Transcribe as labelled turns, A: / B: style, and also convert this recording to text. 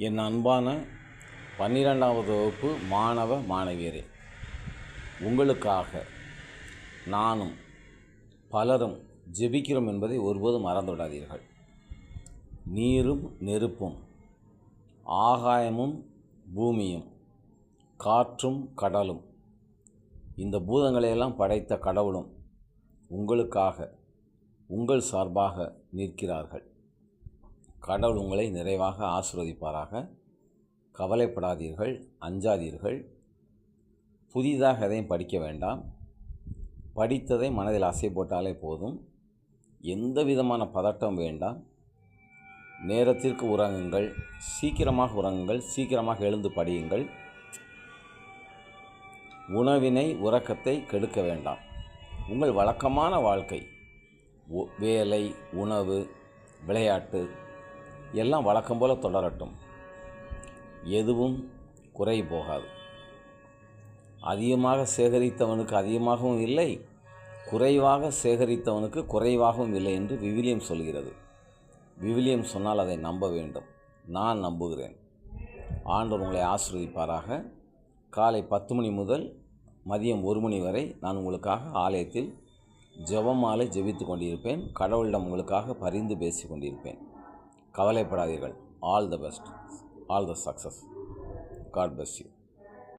A: என் அன்பான 12வது வகுப்பு மாணவ மாணவியரே, உங்களுக்காக நானும் பலரும் ஜெபிக்கிறோம் என்பதை ஒருபோதும் மறந்துவிடாதீர்கள். நீரும் நெருப்பும், ஆகாயமும் பூமியும், காற்றும் கடலும், இந்த பூதங்களையெல்லாம் படைத்த கடவுளும் உங்களுக்காக உங்கள் சார்பாக நிற்கிறார்கள். கடவுள் உங்களை நிறைவாக ஆசீர்வதிப்பாராக. கவலைப்படாதீர்கள், அஞ்சாதீர்கள். புதிதாக எதையும் படிக்க வேண்டாம். படித்ததை மனதில் ஆசை போட்டாலே போதும். எந்த விதமான பதட்டம் வேண்டாம். நேரத்திற்கு உறங்குங்கள், சீக்கிரமாக உறங்குங்கள், சீக்கிரமாக எழுந்து படியுங்கள். உணவினை உறக்கத்தை கெடுக்க வேண்டாம். உங்கள் வழக்கமான வாழ்க்கை, வேலை, உணவு, விளையாட்டு எல்லாம் வழக்கம் போல் தொடரட்டும். எதுவும் குறை போகாது. அதிகமாக சேகரித்தவனுக்கு அதிகமாகவும் இல்லை, குறைவாக சேகரித்தவனுக்கு குறைவாகவும் இல்லை என்று விவிலியம் சொல்கிறது. விவிலியம் சொன்னால் அதை நம்ப வேண்டும். நான் நம்புகிறேன். ஆண்டவர் உங்களை ஆசீர்வதிப்பாராக. காலை 10 மணி முதல் மதியம் 1 மணி வரை நான் உங்களுக்காக ஆலயத்தில் ஜெபமாலை ஜெபித்து கொண்டிருப்பேன். கடவுளிடம் உங்களுக்காக பரிந்து பேசி கொண்டிருப்பேன். கவலைப்படாதீர்கள். All the best, all the success. God bless you.